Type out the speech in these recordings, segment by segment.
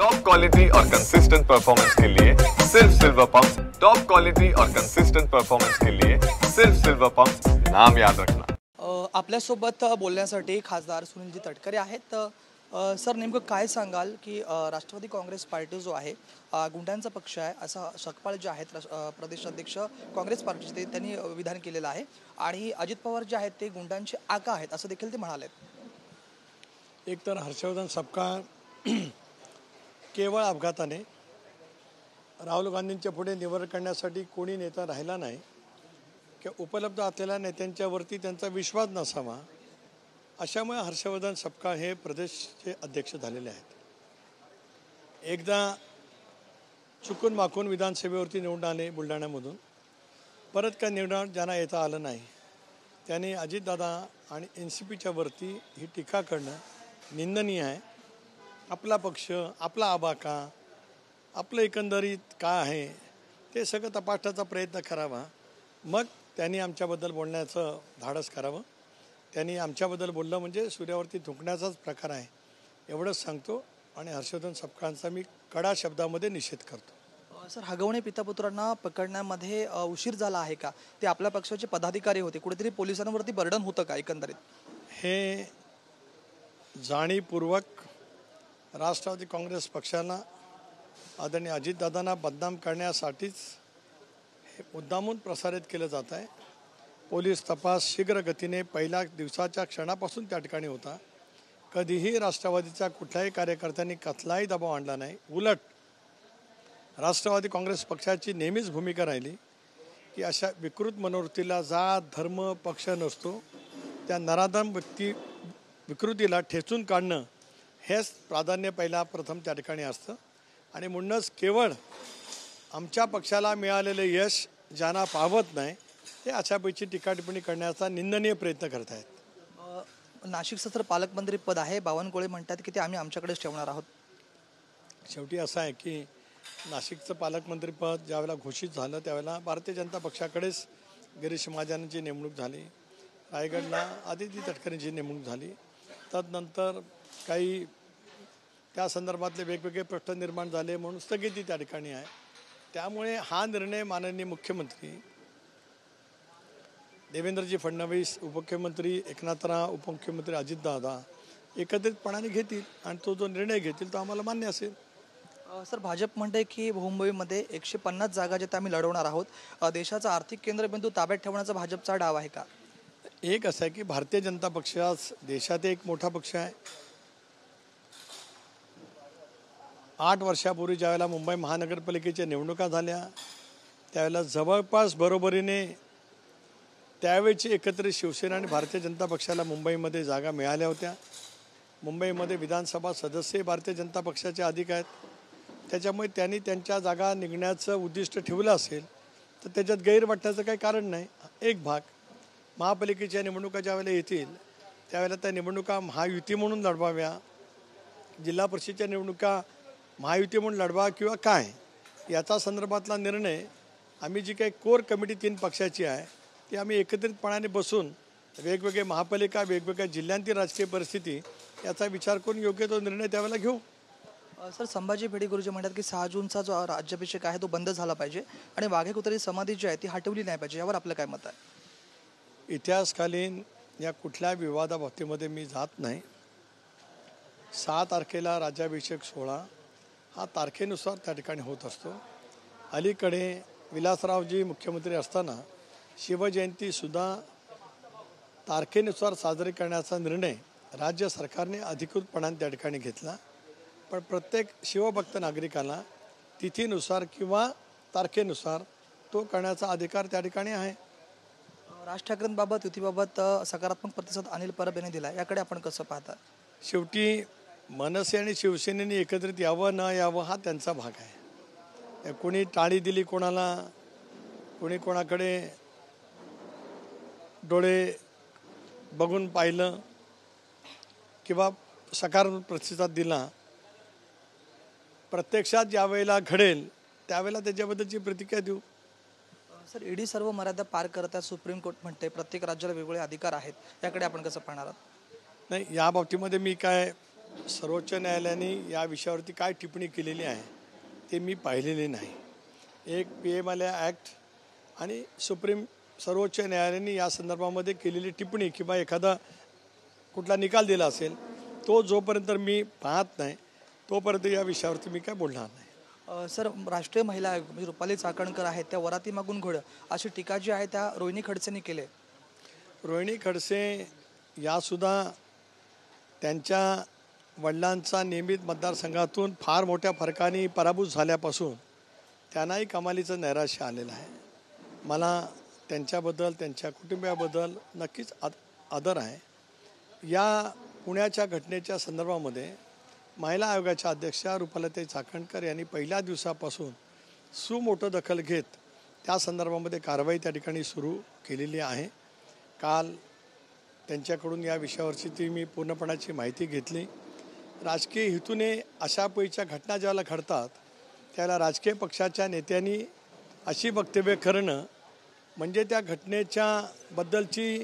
Top quality और consistent performance के लिए सिर्फ सिल्वर पंप्स। टॉप क्वालिटी और कंसिस्टेंट परफॉर्मेंस के लिए सिर्फ सिल्वर पंप्स, नाम याद रखना। आपल्यासोबत बोलण्यासाठी खासदार सुनीलजी तटकरे आहेत। सर, नेमकं काय सांगाल की राष्ट्रवादी काँग्रेस पार्टी जो आहे गुंडांचा पक्ष आहे असं सकपाळ जे आहेत प्रदेशाध्यक्ष काँग्रेस पार्टीचे त्यांनी विधान केलेलं आहे आणि अजित पवार जे आहेत ते गुंडांचे आका आहेत असं देखील ते म्हणाले। एक तर हर्षवर्धन सपकाळ केवळ अपघाताने राहुल गांधींच्या पुढे निवड करण्यासाठी कोणी नेता राहिला नाही किंवा उपलब्ध असलेल्या नेत्यांच्यावरती त्यांचा विश्वास नसावा, अशामुळे हर्षवर्धन सपकाळ हे प्रदेशचे अध्यक्ष झालेले आहेत। एकदा चुकून माकून विधानसभेवरती निवडून आले बुलढाण्यामधून, परत काय निवडून ज्यांना येता आलं नाही त्यांनी अजितदादा आणि NCPच्या वरती ही टीका करणं निंदनीय आहे। आपला पक्ष, आपला आबाका, आपलं एकंदरीत काय आहे ते सगळं तपासण्याचा प्रयत्न करावा, मग त्यांनी आमच्याबद्दल बोलण्याचं धाडस करावं। त्यांनी आमच्याबद्दल बोललं म्हणजे सूर्यावरती थुंकण्याचाच प्रकार आहे, एवढंच सांगतो आणि हर्षवर्धन सपकाळांचा मी कडा शब्दामध्ये निषेध करतो। सर, हगवणे पितापुत्रांना पकडण्यामध्ये उशीर झाला आहे का? ते आपल्या पक्षाचे पदाधिकारी होते, कुठेतरी पोलिसांवरती बर्डन होतं का एकंदरीत? हे जाणीवपूर्वक राष्ट्रवादी काँग्रेस पक्षाला आदरणीय अजितदादांना बदनाम करण्यासाठीच हे मुद्दामून प्रसारित केलं जात आहे। पोलीस तपास शीघ्र गतीने पहिल्या दिवसाच्या क्षणापासून त्या ठिकाणी होता। कधीही राष्ट्रवादीच्या कुठल्याही कार्यकर्त्यांनी कसलाही दबाव आणला नाही। उलट राष्ट्रवादी काँग्रेस पक्षाची नेहमीच भूमिका राहिली की अशा विकृत मनोवृत्तीला जात धर्म पक्ष नसतो, त्या नराधम विकृतीला ठेचून काढणं हेच प्राधान्य प्रथम त्या ठिकाणी असतं आणि म्हणूनच केवळ आमच्या पक्षाला मिळालेलं यश ज्यांना पावत नाही ते अशापैकी टीका टिप्पणी करण्याचा निंदनीय प्रयत्न करत आहेत। नाशिकचं तर पालकमंत्री पद आहे, बावनकुळे म्हणतात की ते आम्ही आमच्याकडेच ठेवणार आहोत। शेवटी असं आहे की नाशिकचं पालकमंत्री पद ज्यावेळेला घोषित झालं त्यावेळेला भारतीय जनता पक्षाकडेच गिरीश महाजनांची नेमणूक झाली, रायगडला आदिती तटकरेंची नेमणूक झाली, तदनंतर काही त्या संदर्भातले वेगवेगळे प्रश्न निर्माण झाले म्हणून स्थगिती त्या ठिकाणी आहे। त्यामुळे हा निर्णय माननीय मुख्यमंत्री देवेंद्रजी फडणवीस, उपमुख्यमंत्री एकनाथराव, उपमुख्यमंत्री अजितदादा एकत्रितपणाने घेतील आणि तो जो निर्णय घेतील तो आम्हाला मान्य असेल। सर, भाजप म्हणते की मुंबईमध्ये 150 जागा ज्या आम्ही लढवणार आहोत। देशाचा आर्थिक केंद्रबिंदू ताब्यात ठेवण्याचा भाजपचा डाव आहे का? एक असं आहे की भारतीय जनता पक्ष देशात एक मोठा पक्ष आहे। 8 वर्षापूर्वी ज्यावेळेला मुंबई महानगरपालिकेच्या निवडणुका झाल्या त्यावेळेला जवळपास बरोबरीने त्यावेळची एकत्रित शिवसेना आणि भारतीय जनता पक्षाला मुंबईमध्ये जागा मिळाल्या होत्या। मुंबईमध्ये विधानसभा सदस्य भारतीय जनता पक्षाचे अधिक आहेत, त्याच्यामुळे त्यांनी त्यांच्या जागा निघण्याचं उद्दिष्ट ठेवलं असेल तर त्याच्यात गैर वाटण्याचं काही कारण नाही। एक भाग महापालिकेच्या निवडणुका ज्यावेळेला येतील त्यावेळेला त्या निवडणुका महायुती म्हणून लढवाव्या, जिल्हा परिषदेच्या निवडणुका महायुती म्हणून लढवा किंवा काय, याचा संदर्भातला निर्णय आम्ही जी काही कोर कमिटी 3 पक्षाची आहे ती आम्ही एकत्रितपणाने बसून वेगवेगळे महापालिका वेगवेगळ्या जिल्ह्यांतील राजकीय परिस्थिती याचा विचार करून योग्य तो निर्णय त्यावेळेला घेऊ। सर, संभाजी भिडे गुरुजी म्हणतात की 6 जूनचा जो राज्याभिषेक आहे तो बंद झाला पाहिजे आणि वाघे कुत्रे समाधी जी आहे ती हटवली नाही पाहिजे, यावर आपलं काय मत आहे? इतिहासकालीन या कुठल्या विवादाबाबतीमध्ये मी जात नाही। 6 तारखेला राज्याभिषेक सोहळा हा तारखेनुसार त्या ठिकाणी होत असतो। अलीकडे विलासरावजी मुख्यमंत्री असताना शिवजयंतीसुद्धा तारखेनुसार साजरी करण्याचा निर्णय राज्य सरकारने अधिकृतपणाने त्या ठिकाणी घेतला, पण प्रत्येक शिवभक्त नागरिकाला तिथीनुसार किंवा तारखेनुसार तो करण्याचा अधिकार त्या ठिकाणी आहे। राज ठाकरेंबाबत युतीबाबत सकारात्मक प्रतिसाद अनिल परब यांनी दिला, याकडे आपण कसं पाहता? शेवटी मनसे आणि शिवसेनेने एकत्रित यावं न यावं हा त्यांचा भाग आहे। कोणी टाळी दिली कोणाला, कोणी कोणाकडे डोळे बघून पाहिलं किंवा सकारात्मक प्रतिसाद दिला, प्रत्यक्षात ज्यावेळेला घडेल त्यावेळेला त्याच्याबद्दलची प्रतिक्रिया देऊ। सर, ईडी सर्व मर्यादा पार करतात सुप्रीम कोर्ट म्हणते, प्रत्येक राज्याला वेगवेगळे अधिकार आहेत, याकडे आपण कसं पाहणार आहात? नाही, या बाबतीमध्ये मी काय सर्वोच्च न्यायालयाने या विषयावरती काय टिप्पणी केलेली आहे ते मी पाहिलेले नाही. एक PMLA ॲक्ट आणि सर्वोच्च न्यायालयाने या संदर्भामध्ये केलेली टिप्पणी किंवा एखादा कुठला निकाल दिला असेल तो जोपर्यंत मी पाहत नाही तोपर्यंत या विषयावरती मी काय बोलणार नाही. सर, राष्ट्रीय महिला आयोग म्हणजे रुपाली चाकणकर आहेत त्या वराती मागून घोडं अशी टीका जी आहे त्या रोहिणी खडसेंनी केली आहे. रोहिणी खडसे यासुद्धा त्यांच्या वडिलांचा नियमित मतदारसंघातून फार मोठ्या फरकाने पराभूत झाल्यापासून त्यांनाही कमालीचं नैराश्य आलेलं आहे. मला त्यांच्याबद्दल त्यांच्या कुटुंबियाबद्दल नक्कीच आदर आहे. या पुण्याच्या घटनेच्या संदर्भामध्ये महिला आयोगाच्या अध्यक्षा रुपालीताई चाकणकर यांनी पहिल्या दिवसापासून सुमोठं दखल घेत त्या संदर्भामध्ये कारवाई त्या ठिकाणी सुरू केलेली आहे. काल त्यांच्याकडून या विषयावरची ती मी पूर्णपणाची माहिती घेतली. राजकीय हेतूने अशा पैच्या घटना ज्याला घडतात त्याला राजकीय पक्षाच्या नेत्यांनी अशी वक्तव्य करणं म्हणजे त्या घटनेच्या बद्दलची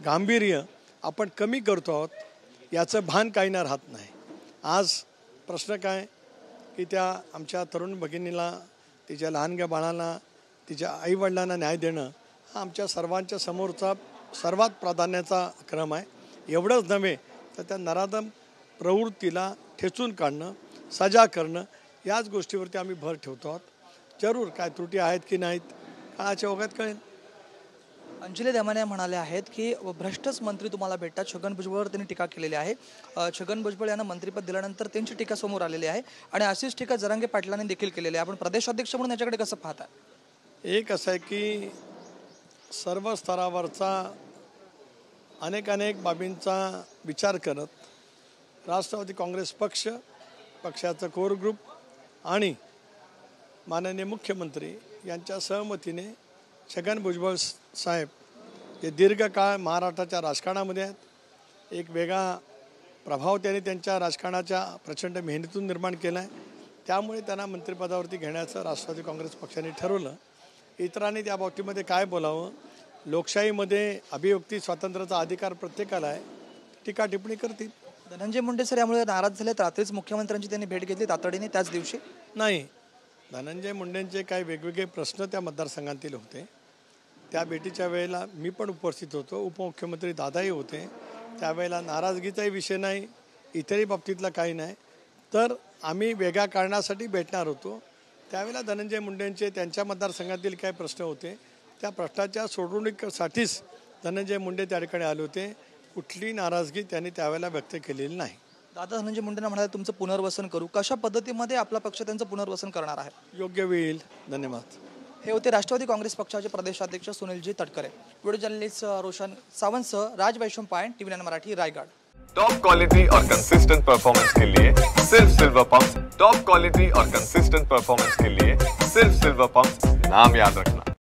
गांभीर्य आपण कमी करतो आहोत याचं भान काही ना राहत नाही. आज प्रश्न काय की त्या आमच्या तरुण भगिनीला तिच्या लहानग्या बाळाला तिच्या आईवडिलांना न्याय देणं हा आमच्या सर्वांच्या समोरचा सर्वात प्राधान्याचा क्रम आहे. एवढंच नव्हे तर त्या नराधम प्रवृत्तीला ठेचून काढणं सजा करणं याच गोष्टीवरती आम्ही भर ठेवतो आहोत. जरूर काय त्रुटी आहेत की नाहीत काळाच्या ओघात कळेल. अंजली दमाने म्हणाले आहेत की भ्रष्टच मंत्री तुम्हाला भेटतात. छगन भुजबळवर त्यांनी टीका केलेली आहे. छगन भुजबळ यांना मंत्रिपद दिल्यानंतर त्यांची टीका समोर आलेली आहे आणि अशीच टीका जरांगे पाटलांनी देखील केलेली आहे. आपण प्रदेशाध्यक्ष म्हणून याच्याकडे कसं पाहता? एक असं आहे की सर्व स्तरावरचा अनेक बाबींचा विचार करत राष्ट्रवादी काँग्रेस पक्षाचं कोर ग्रुप आणि माननीय मुख्यमंत्री यांच्या सहमतीने छगन भुजबळ साहेब हे दीर्घकाळ महाराष्ट्राच्या राजकारणामध्ये आहेत. एक वेगळा प्रभाव त्यांनी त्यांच्या राजकारणाच्या प्रचंड मेहनतीतून निर्माण केला आहे. त्यामुळे त्यांना मंत्रिपदावरती घेण्याचं राष्ट्रवादी काँग्रेस पक्षाने ठरवलं. इतरांनी त्या बाबतीमध्ये काय बोलावं? लोकशाहीमध्ये अभिव्यक्ती स्वातंत्र्याचा अधिकार प्रत्येकाला आहे. टीका टिप्पणी करतील. धनंजय मुंडे सर यामुळे नाराज झाले. रात्रीच मुख्यमंत्र्यांची त्यांनी भेट घेतली तातडीने त्याच दिवशी. नाही, धनंजय मुंडेंचे काही वेगवेगळे प्रश्न त्या मतदारसंघातील होते. त्या भेटीच्या वेळेला मी पण उपस्थित होतो. उपमुख्यमंत्री दादाही होते. त्यावेळेला नाराजगीचाही विषय नाही, इतरही बाबतीतला काही नाही. तर आम्ही वेगळ्या कारणासाठी भेटणार होतो. त्यावेळेला धनंजय मुंडेंचे त्यांच्या मतदारसंघातील काही प्रश्न होते. त्या प्रश्नाच्या सोडवणुकीसाठीच धनंजय मुंडे त्या ठिकाणी आले होते. कुठली नाराजगी त्यांनी त्यावेळेला व्यक्त केलेली नाही. दादा धनंजय मुंडेंना म्हणाले तुमचं पुनर्वसन करू. कशा पद्धतीमध्ये आपला पक्ष त्यांचं पुनर्वसन करणार आहे? योग्य वेळ. धन्यवाद. हे होते राष्ट्रवादी काँग्रेस पक्षाचे प्रदेशाध्यक्ष सुनीलजी तटकरे. व्हिडिओ जर्नलिस्ट रोशन सावंतसह राज वैशम पायन, TV9 Marathi, Raigarh. Top quality और कंसिस्टेंट परफॉर्मेंस के लिए सिर्फ सिल्वर पंप्स. टॉप क्वालिटी और कंसिस्टेंट परफॉर्मेंस के लिए सिर्फ सिल्वर पंप्स. नाम याद रखना.